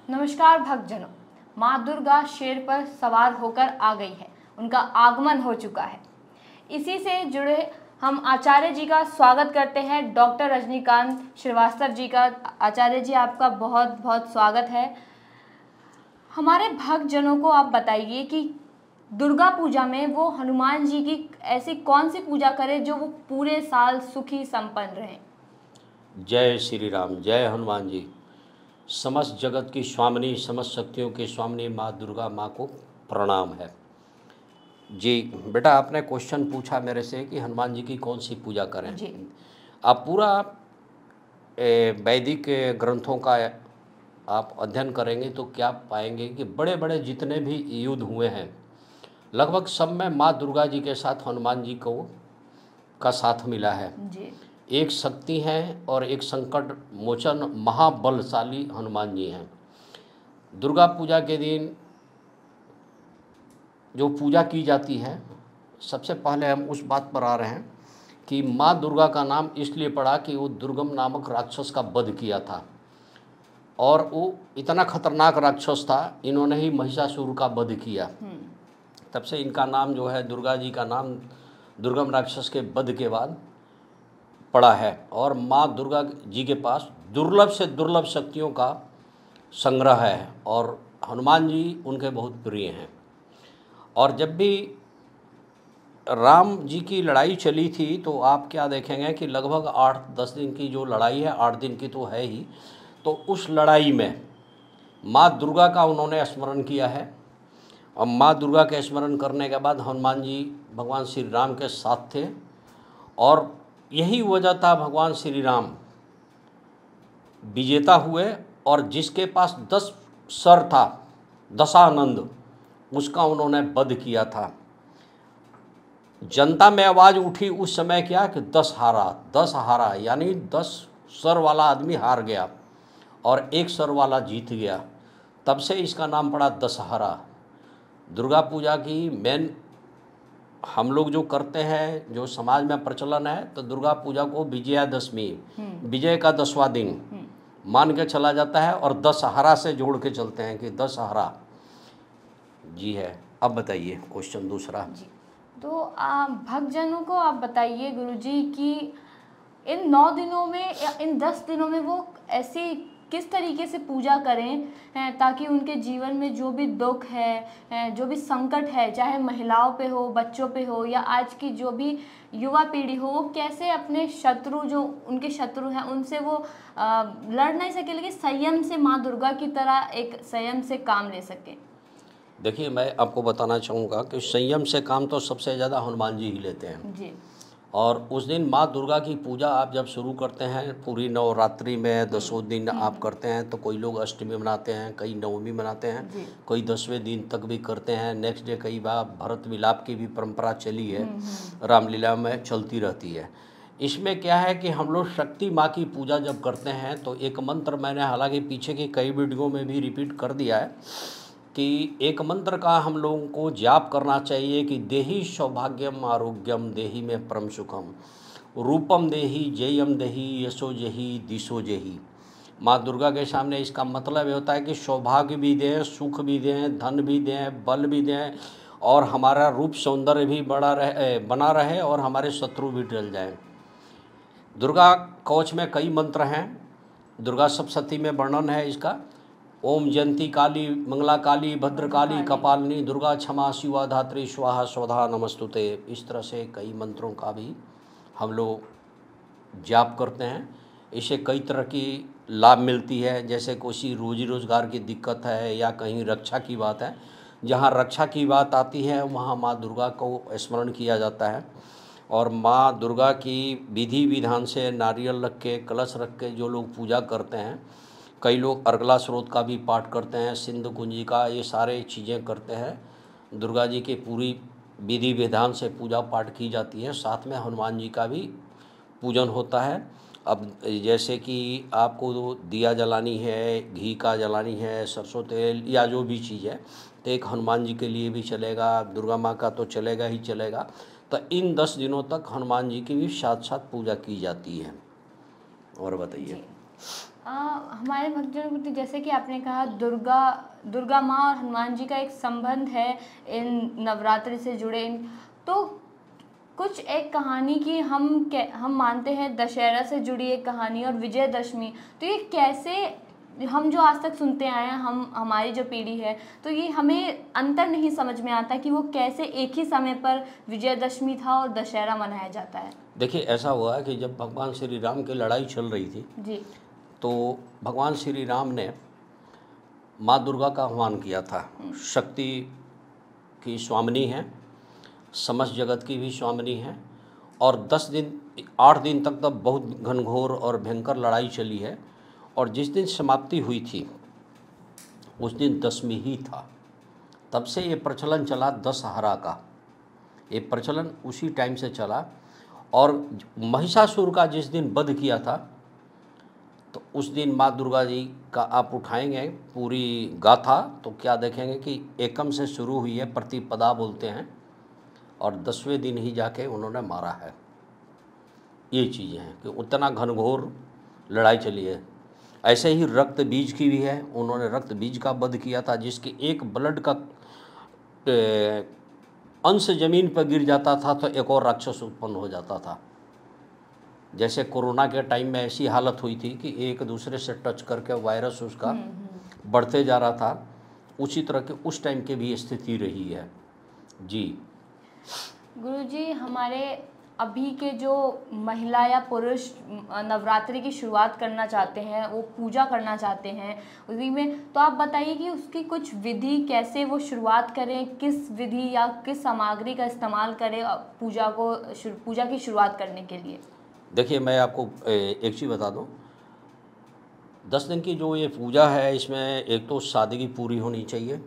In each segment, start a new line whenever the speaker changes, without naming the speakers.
नमस्कार भक्तजनों, माँ दुर्गा शेर पर सवार होकर आ गई है। उनका आगमन हो चुका है। इसी से जुड़े हम आचार्य जी का स्वागत करते हैं, डॉक्टर रजनीकांत श्रीवास्तव जी का। आचार्य जी, आपका बहुत बहुत स्वागत है। हमारे भक्तजनों को आप बताइए कि दुर्गा पूजा में वो हनुमान जी की ऐसी कौन सी पूजा करें जो वो पूरे साल सुखी संपन्न रहें।
जय श्री राम, जय हनुमान जी। समस्त जगत की स्वामिनी, समस्त शक्तियों की स्वामिनी माँ दुर्गा माँ को प्रणाम है। जी बेटा, आपने क्वेश्चन पूछा मेरे से कि हनुमान जी की कौन सी पूजा करें।
जी।
आप पूरा वैदिक ग्रंथों का आप अध्ययन करेंगे तो क्या पाएंगे कि बड़े बड़े जितने भी युद्ध हुए हैं लगभग सब में माँ दुर्गा जी के साथ हनुमान जी को का साथ मिला है।
जी।
एक शक्ति है और एक संकट मोचन महाबलशाली हनुमान जी हैं। दुर्गा पूजा के दिन जो पूजा की जाती है, सबसे पहले हम उस बात पर आ रहे हैं कि माँ दुर्गा का नाम इसलिए पड़ा कि वो दुर्गम नामक राक्षस का वध किया था और वो इतना खतरनाक राक्षस था, इन्होंने ही महिषासुर का वध किया। तब से इनका नाम जो है, दुर्गा जी का नाम दुर्गम राक्षस के वध के बाद पड़ा है। और माँ दुर्गा जी के पास दुर्लभ से दुर्लभ शक्तियों का संग्रह है और हनुमान जी उनके बहुत प्रिय हैं। और जब भी राम जी की लड़ाई चली थी तो आप क्या देखेंगे कि लगभग 8-10 दिन की जो लड़ाई है, 8 दिन की तो है ही, तो उस लड़ाई में माँ दुर्गा का उन्होंने स्मरण किया है। और माँ दुर्गा के स्मरण करने के बाद हनुमान जी भगवान श्री राम के साथ थे और यही वजह था भगवान श्री राम विजेता हुए। और जिसके पास 10 सर था, दशानंद, उसका उन्होंने वध किया था। जनता में आवाज़ उठी उस समय क्या कि 10 हारा, 10 हारा, यानी 10 सर वाला आदमी हार गया और 1 सर वाला जीत गया। तब से इसका नाम पड़ा दशहरा। दुर्गा पूजा की मेन हम लोग जो करते हैं, जो समाज में प्रचलन है, तो दुर्गा पूजा को विजयादशमी, विजय का 10वां दिन मान के चला जाता है और दशहरा से जोड़ के चलते हैं कि दशहरा जी है। अब बताइए क्वेश्चन दूसरा।
जी, तो भक्तजनों को आप बताइए गुरुजी कि इन 9 दिनों में या इन 10 दिनों में वो ऐसी किस तरीके से पूजा करें ताकि उनके जीवन में जो भी दुख है, जो भी संकट है, चाहे महिलाओं पे हो, बच्चों पे हो या आज की जो भी युवा पीढ़ी हो, वो कैसे अपने शत्रु, जो उनके शत्रु हैं, उनसे वो लड़ नहीं सके लेकिन संयम से माँ दुर्गा की तरह एक संयम से काम ले सके।
देखिए, मैं आपको बताना चाहूँगा कि संयम से काम तो सबसे ज़्यादा हनुमान जी ही लेते हैं
जी।
और उस दिन माँ दुर्गा की पूजा आप जब शुरू करते हैं, पूरी नवरात्रि में 10 दिन आप करते हैं, तो कोई लोग अष्टमी मनाते हैं, कई नवमी मनाते हैं, कोई 10वें दिन तक भी करते हैं। नेक्स्ट डे कई बार भरत मिलाप की भी परंपरा चली है, रामलीला में चलती रहती है। इसमें क्या है कि हम लोग शक्ति माँ की पूजा जब करते हैं तो एक मंत्र मैंने हालांकि पीछे की कई वीडियो में भी रिपीट कर दिया है कि एक मंत्र का हम लोगों को जाप करना चाहिए कि देहि सौभाग्यम आरोग्यम देहि में परम सुखम रूपम देहि जयम देहि यशो जहि दिशो जहि। माँ दुर्गा के सामने इसका मतलब ये होता है कि सौभाग्य भी दें, सुख भी दें, धन भी दें, बल भी दें और हमारा रूप सौंदर्य भी बना रहे और हमारे शत्रु भी टल जाएं। दुर्गा कवच में कई मंत्र हैं, दुर्गा सप्तशती में वर्णन है इसका। ओम जयंती काली मंगला काली भद्रकाली कपालिनी दुर्गा क्षमा शिवा धात्री स्वाहा स्वधा नमस्तुते। इस तरह से कई मंत्रों का भी हम लोग जाप करते हैं। इससे कई तरह की लाभ मिलती है, जैसे कोई रोजी रोज़गार की दिक्कत है या कहीं रक्षा की बात है, जहाँ रक्षा की बात आती है वहाँ माँ दुर्गा को स्मरण किया जाता है। और माँ दुर्गा की विधि विधान से नारियल रख के, कलश रख के जो लोग पूजा करते हैं, कई लोग अर्गला स्रोत का भी पाठ करते हैं, सिंधु कुंजी का, ये सारे चीज़ें करते हैं। दुर्गा जी के पूरी विधि विधान से पूजा पाठ की जाती है। साथ में हनुमान जी का भी पूजन होता है। अब जैसे कि आपको दिया जलानी है, घी का जलानी है, सरसों तेल या जो भी चीज़ है, तो एक हनुमान जी के लिए भी चलेगा, दुर्गा माँ का तो चलेगा ही चलेगा। तो इन 10 दिनों तक हनुमान जी की भी साथ साथ पूजा की जाती है। और बताइए।
हमारे भक्तजनों के प्रति जैसे कि आपने कहा दुर्गा माँ और हनुमान जी का एक संबंध है इन नवरात्रि से जुड़े। तो कुछ एक कहानी की हम मानते हैं दशहरा से जुड़ी एक कहानी और विजयदशमी, तो ये कैसे, हम जो आज तक सुनते आए हैं, हमारी जो पीढ़ी है, तो ये हमें अंतर नहीं समझ में आता कि वो कैसे एक ही समय पर विजयदशमी था और दशहरा मनाया जाता है।
देखिए, ऐसा हुआ कि जब भगवान श्री राम की लड़ाई चल रही थी
जी,
तो भगवान श्री राम ने माँ दुर्गा का आह्वान किया था। शक्ति की स्वामिनी है, समस्त जगत की भी स्वामिनी है, और 8 दिन तक तब बहुत घनघोर और भयंकर लड़ाई चली है। और जिस दिन समाप्ति हुई थी उस दिन दशमी ही था। तब से ये प्रचलन चला दशहरा का, ये प्रचलन उसी टाइम से चला। और महिषासुर का जिस दिन वध किया था तो उस दिन माँ दुर्गा जी का आप उठाएंगे पूरी गाथा तो क्या देखेंगे कि एकम से शुरू हुई है, प्रतिपदा बोलते हैं, और 10वें दिन ही जाके उन्होंने मारा है। ये चीज़ें हैं कि उतना घनघोर लड़ाई चली है। ऐसे ही रक्त बीज की भी है, उन्होंने रक्त बीज का वध किया था, जिसके एक ब्लड का अंश जमीन पर गिर जाता था तो एक और राक्षस उत्पन्न हो जाता था। जैसे कोरोना के टाइम में ऐसी हालत हुई थी कि एक दूसरे से टच करके वायरस उसका बढ़ते जा रहा था, उसी तरह के उस टाइम की भी स्थिति रही है। जी
गुरुजी, हमारे अभी के जो महिला या पुरुष नवरात्रि की शुरुआत करना चाहते हैं, वो पूजा करना चाहते हैं उसी में, तो आप बताइए कि उसकी कुछ विधि, कैसे वो शुरुआत करें, किस विधि या किस सामग्री का इस्तेमाल करें पूजा की शुरुआत करने के लिए।
देखिए, मैं आपको एक चीज़ बता दूं, 10 दिन की जो ये पूजा है इसमें एक तो सादगी पूरी होनी चाहिए,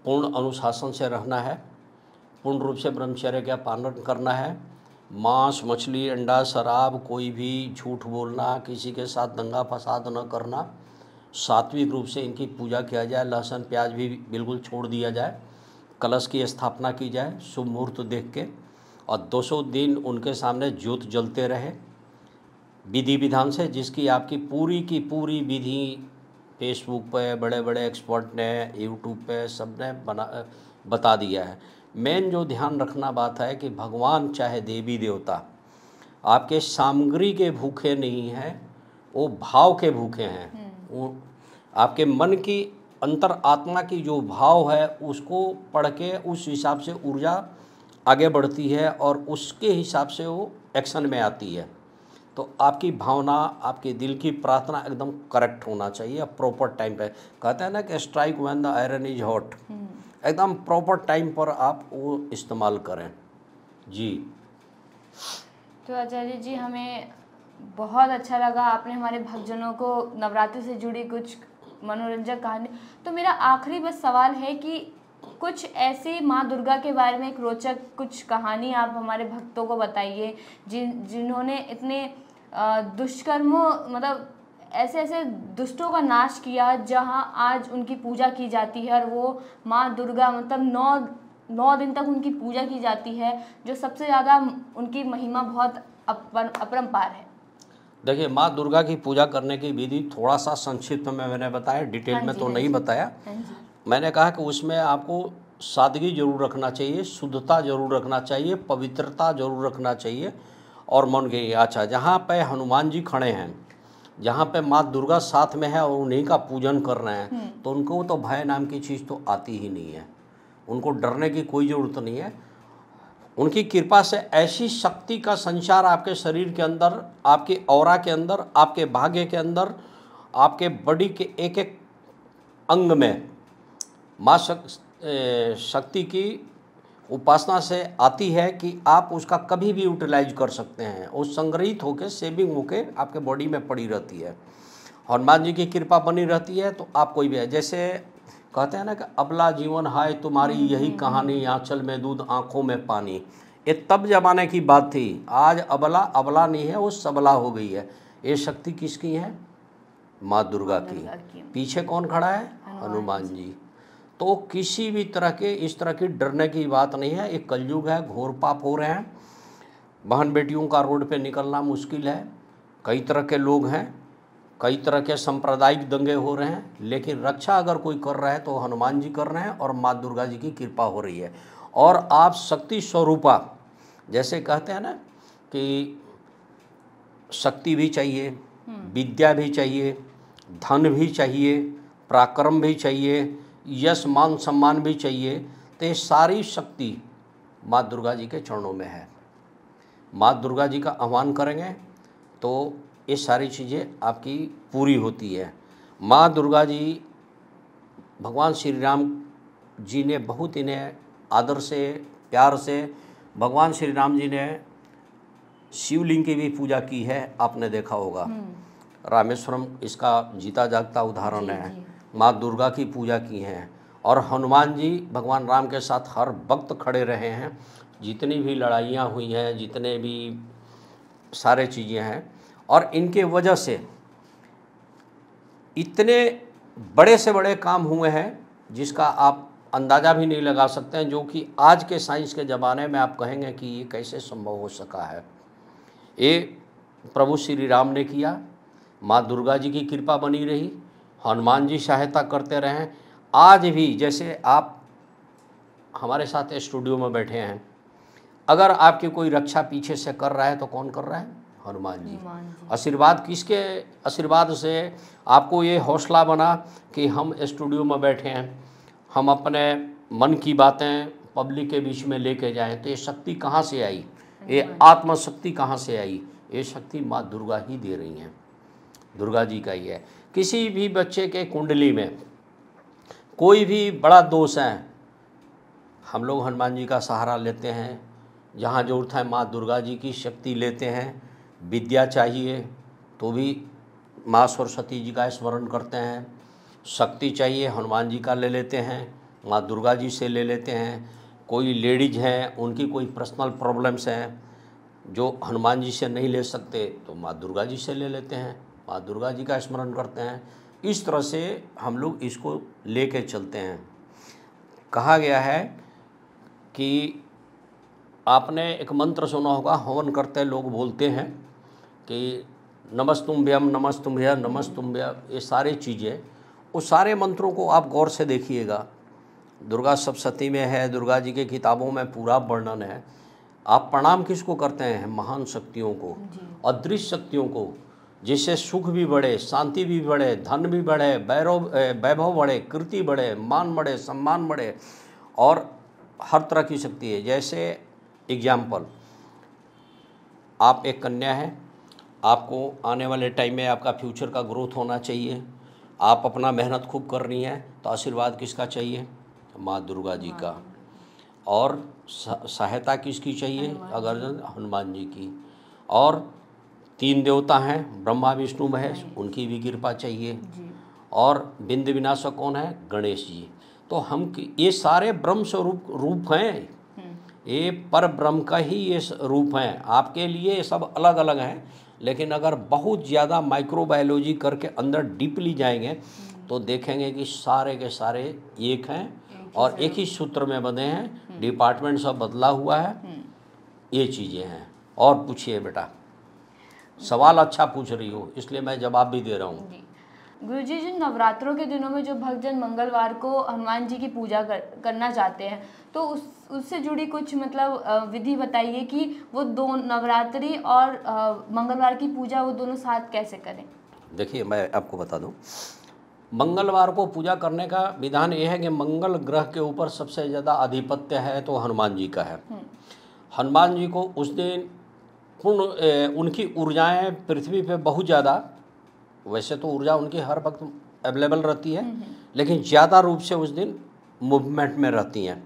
पूर्ण अनुशासन से रहना है, पूर्ण रूप से ब्रह्मचर्य का पालन करना है, मांस मछली अंडा शराब कोई भी झूठ बोलना, किसी के साथ दंगा फसाद न करना, सात्विक रूप से इनकी पूजा किया जाए, लहसुन प्याज भी बिल्कुल छोड़ दिया जाए, कलश की स्थापना की जाए शुभ मुहूर्त देख के, और 200 दिन उनके सामने ज्योत जलते रहे विधि विधान से, जिसकी आपकी पूरी की पूरी विधि फेसबुक पे बड़े बड़े एक्सपर्ट ने, यूट्यूब पे सब ने बता दिया है। मेन जो ध्यान रखना बात है कि भगवान चाहे देवी देवता आपके सामग्री के भूखे नहीं हैं, वो भाव के भूखे हैं। वो आपके मन की अंतर आत्मा की जो भाव है उसको पढ़ के उस हिसाब से ऊर्जा आगे बढ़ती है और उसके हिसाब से वो एक्शन में आती है। तो आपकी भावना, आपके दिल की प्रार्थना एकदम करेक्ट होना चाहिए, प्रॉपर टाइम पे। कहते हैं ना कि strike when the iron is hot, एकदम प्रॉपर टाइम पर आप वो इस्तेमाल करें। जी
तो आचार्य जी, हमें बहुत अच्छा लगा, आपने हमारे भक्तजनों को नवरात्रि से जुड़ी कुछ मनोरंजक कहानी। तो मेरा आखिरी बस सवाल है कि कुछ ऐसी माँ दुर्गा के बारे में एक रोचक कुछ कहानी आप हमारे भक्तों को बताइए जिन्होंने इतने दुष्कर्मों, मतलब ऐसे ऐसे दुष्टों का नाश किया, जहाँ आज उनकी पूजा की जाती है और वो माँ दुर्गा, मतलब 9 दिन तक उनकी पूजा की जाती है, जो सबसे ज़्यादा उनकी महिमा बहुत अपरंपार है।
देखिए, माँ दुर्गा की पूजा करने की विधि थोड़ा सा संक्षिप्त में मैंने बताया, डिटेल में तो नहीं बताया। मैंने कहा कि उसमें आपको सादगी जरूर रखना चाहिए, शुद्धता जरूर रखना चाहिए, पवित्रता जरूर रखना चाहिए, और मन के अच्छा जहाँ पे हनुमान जी खड़े हैं, जहाँ पे माँ दुर्गा साथ में है और उन्हीं का पूजन कर रहे हैं, तो उनको तो भय नाम की चीज़ तो आती ही नहीं है, उनको डरने की कोई ज़रूरत नहीं है। उनकी कृपा से ऐसी शक्ति का संचार आपके शरीर के अंदर, आपके औरा के अंदर, आपके भाग्य के अंदर, आपके बॉडी के एक एक अंग में माँ शक्ति की उपासना से आती है कि आप उसका कभी भी यूटिलाइज कर सकते हैं। वो संग्रहित होकर, सेविंग होकर आपके बॉडी में पड़ी रहती है। हनुमान जी की कृपा बनी रहती है तो आप कोई भी है, जैसे कहते हैं ना कि अबला जीवन हाय तुम्हारी यही कहानी, आंचल में दूध आंखों में पानी। ये तब जमाने की बात थी, आज अबला नहीं है, वो सबला हो गई है। ये शक्ति किसकी है? माँ दुर्गा की। पीछे कौन खड़ा है? हनुमान जी। तो किसी भी तरह के इस तरह की डरने की बात नहीं है। एक कलयुग है, घोर पाप हो रहे हैं, बहन बेटियों का रोड पे निकलना मुश्किल है, कई तरह के लोग हैं, कई तरह के सांप्रदायिक दंगे हो रहे हैं, लेकिन रक्षा अगर कोई कर रहा है तो हनुमान जी कर रहे हैं और माँ दुर्गा जी की कृपा हो रही है। और आप शक्ति स्वरूपा, जैसे कहते हैं ना कि शक्ति भी चाहिए, विद्या भी चाहिए, धन भी चाहिए, पराक्रम भी चाहिए, यश मान सम्मान भी चाहिए, तो ये सारी शक्ति माँ दुर्गा जी के चरणों में है। माँ दुर्गा जी का आह्वान करेंगे तो ये सारी चीज़ें आपकी पूरी होती है। माँ दुर्गा जी, भगवान श्री राम जी ने बहुत इन्हें आदर से, प्यार से, भगवान श्री राम जी ने शिवलिंग की भी पूजा की है, आपने देखा होगा। रामेश्वरम इसका जीता जागता उदाहरण है। माँ दुर्गा की पूजा की है और हनुमान जी भगवान राम के साथ हर वक्त खड़े रहे हैं। जितनी भी लड़ाइयाँ हुई हैं, जितने भी सारे चीज़ें हैं, और इनके वजह से इतने बड़े से बड़े काम हुए हैं जिसका आप अंदाज़ा भी नहीं लगा सकते हैं, जो कि आज के साइंस के ज़माने में आप कहेंगे कि ये कैसे संभव हो सका है। ये प्रभु श्री राम ने किया, माँ दुर्गा जी की कृपा बनी रही, हनुमान जी सहायता करते रहें। आज भी जैसे आप हमारे साथ स्टूडियो में बैठे हैं, अगर आपकी कोई रक्षा पीछे से कर रहा है तो कौन कर रहा है? हनुमान जी। आशीर्वाद किसके आशीर्वाद से आपको ये हौसला बना कि हम स्टूडियो में बैठे हैं, हम अपने मन की बातें पब्लिक के बीच में लेके जाएं? तो ये शक्ति कहाँ से आई? ये आत्मशक्ति कहाँ से आई? ये शक्ति माँ दुर्गा ही दे रही हैं, दुर्गा जी का ही है। किसी भी बच्चे के कुंडली में कोई भी बड़ा दोष है, हम लोग हनुमान जी का सहारा लेते हैं। जहाँ जरूरत है माँ दुर्गा जी की शक्ति लेते हैं। विद्या चाहिए तो भी माँ सरस्वती जी का स्मरण करते हैं। शक्ति चाहिए हनुमान जी का ले लेते हैं, माँ दुर्गा जी से ले लेते हैं। कोई लेडीज हैं, उनकी कोई पर्सनल प्रॉब्लम्स हैं जो हनुमान जी से नहीं ले सकते तो माँ दुर्गा जी से ले लेते हैं, माँ दुर्गा जी का स्मरण करते हैं। इस तरह से हम लोग इसको लेके चलते हैं। कहा गया है कि आपने एक मंत्र सुना होगा, हवन करते लोग बोलते हैं कि नमस्तुभ्यम नमस्तुभ्य नमस्तुभ्य, ये सारी चीज़ें, उस सारे मंत्रों को आप गौर से देखिएगा। दुर्गा सप्तशती में है, दुर्गा जी के किताबों में पूरा वर्णन है। आप प्रणाम किसको करते हैं? महान शक्तियों को, अदृश्य शक्तियों को, जिससे सुख भी बढ़े, शांति भी बढ़े, धन भी बढ़े, वैभव बढ़े, कीर्ति बढ़े, मान बढ़े, सम्मान बढ़े, और हर तरह की शक्ति है। जैसे एग्जाम्पल, आप एक कन्या हैं, आपको आने वाले टाइम में आपका फ्यूचर का ग्रोथ होना चाहिए, आप अपना मेहनत खूब कर रही हैं, तो आशीर्वाद किसका चाहिए? माँ दुर्गा जी का। और सहायता किसकी चाहिए? अगर हनुमान जी की। और 3 देवता हैं, ब्रह्मा विष्णु महेश, उनकी भी कृपा चाहिए। और बिंद विनाशक कौन है? गणेश जी। तो हम ये सारे ब्रह्म स्वरूप रूप हैं, ये पर ब्रह्म का ही ये रूप हैं। आपके लिए ये सब अलग अलग हैं, लेकिन अगर बहुत ज़्यादा माइक्रोबायोलॉजी करके अंदर डीपली जाएंगे तो देखेंगे कि सारे के सारे एक हैं और एक ही सूत्र में बंधे हैं। डिपार्टमेंट सब बदला हुआ है, ये चीज़ें हैं। और पूछिए बेटा, सवाल अच्छा पूछ रही हो, इसलिए मैं जवाब भी दे रहा हूँ।
गुरुजी, जो नवरात्रों के दिनों में जो भक्तजन मंगलवार को हनुमान जी की पूजा करना चाहते हैं, तो उससे जुड़ी कुछ मतलब विधि बताइए कि वो दो नवरात्रि और मंगलवार की पूजा वो दोनों साथ कैसे करें?
देखिए, मैं आपको बता दूं, मंगलवार को पूजा करने का विधान ये है कि मंगल ग्रह के ऊपर सबसे ज़्यादा आधिपत्य है तो हनुमान जी का है। हनुमान जी को उस दिन उनकी ऊर्जाएं पृथ्वी पे बहुत ज़्यादा, वैसे तो ऊर्जा उनकी हर वक्त अवेलेबल रहती है, लेकिन ज़्यादा रूप से उस दिन मूवमेंट में रहती हैं।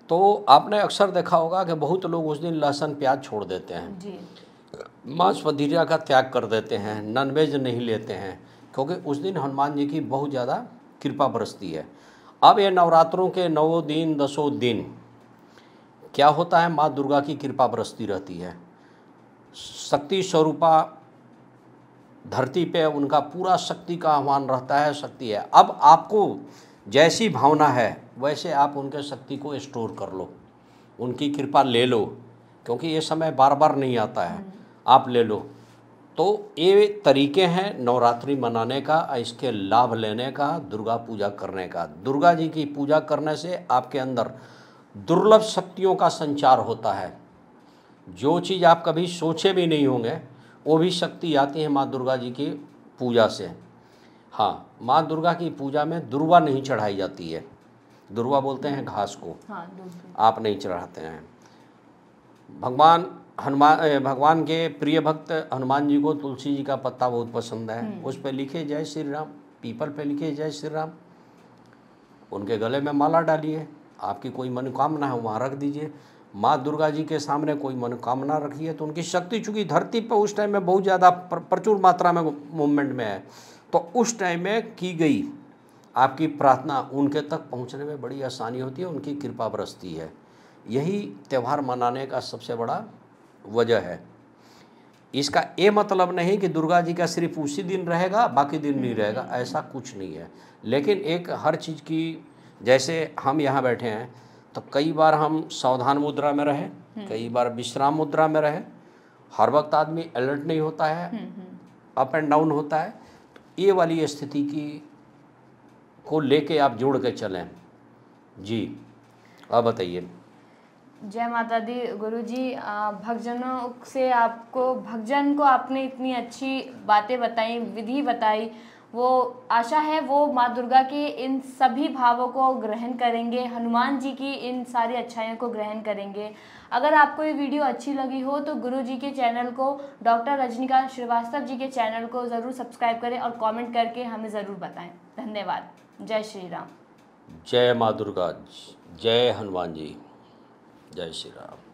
तो आपने अक्सर देखा होगा कि बहुत लोग उस दिन लहसुन प्याज छोड़ देते हैं जी। मांस मदिरा का त्याग कर देते हैं, नॉनवेज नहीं लेते हैं, क्योंकि उस दिन हनुमान जी की बहुत ज़्यादा कृपा बरसती है। अब ये नवरात्रों के 9 दिन 10 दिन क्या होता है? माँ दुर्गा की कृपा बरसती रहती है। शक्ति स्वरूपा धरती पे उनका पूरा शक्ति का आह्वान रहता है, शक्ति है। अब आपको जैसी भावना है वैसे आप उनके शक्ति को स्टोर कर लो, उनकी कृपा ले लो, क्योंकि ये समय बार बार नहीं आता है। आप ले लो, तो ये तरीके हैं नवरात्रि मनाने का, इसके लाभ लेने का, दुर्गा पूजा करने का। दुर्गा जी की पूजा करने से आपके अंदर दुर्लभ शक्तियों का संचार होता है। जो चीज़ आप कभी सोचे भी नहीं होंगे वो भी शक्ति आती है माँ दुर्गा जी की पूजा से। हाँ, माँ दुर्गा की पूजा में दुर्वा नहीं चढ़ाई जाती है। दुर्वा बोलते हैं घास को,
हाँ,
आप नहीं चढ़ाते हैं। भगवान के प्रिय भक्त हनुमान जी को तुलसी जी का पत्ता बहुत पसंद है। उस पे लिखे जय श्री राम, पीपल पे लिखे जय श्री राम, उनके गले में माला डालिए। आपकी कोई मनोकामना है वहाँ रख दीजिए। माँ दुर्गा जी के सामने कोई मनोकामना रखिए तो उनकी शक्ति, चूँकि धरती पर उस टाइम में बहुत ज़्यादा प्रचुर मात्रा में मूवमेंट में है, तो उस टाइम में की गई आपकी प्रार्थना उनके तक पहुँचने में बड़ी आसानी होती है, उनकी कृपा बरसती है। यही त्यौहार मनाने का सबसे बड़ा वजह है। इसका ये मतलब नहीं कि दुर्गा जी का सिर्फ उसी दिन रहेगा बाकी दिन नहीं रहेगा, ऐसा कुछ नहीं है। लेकिन एक हर चीज़ की, जैसे हम यहाँ बैठे हैं तो कई बार हम सावधान मुद्रा में रहे, कई बार विश्राम मुद्रा में रहे। हर वक्त आदमी अलर्ट नहीं होता है, अप एंड डाउन होता है। तो ये वाली स्थिति की को लेके आप जोड़ के चलें। जी, अब बताइए।
जय माता दी गुरुजी। भक्तजनों से आपको, भक्तजन को आपने इतनी अच्छी बातें बताई, विधि बताई, वो आशा है वो माँ दुर्गा के इन सभी भावों को ग्रहण करेंगे, हनुमान जी की इन सारी अच्छाइयों को ग्रहण करेंगे। अगर आपको ये वीडियो अच्छी लगी हो तो गुरु जी के चैनल को, डॉक्टर रजनीकांत श्रीवास्तव जी के चैनल को ज़रूर सब्सक्राइब करें और कमेंट करके हमें ज़रूर बताएं। धन्यवाद। जय श्री राम।
जय माँ दुर्गा, जय हनुमान जी, जय श्री राम।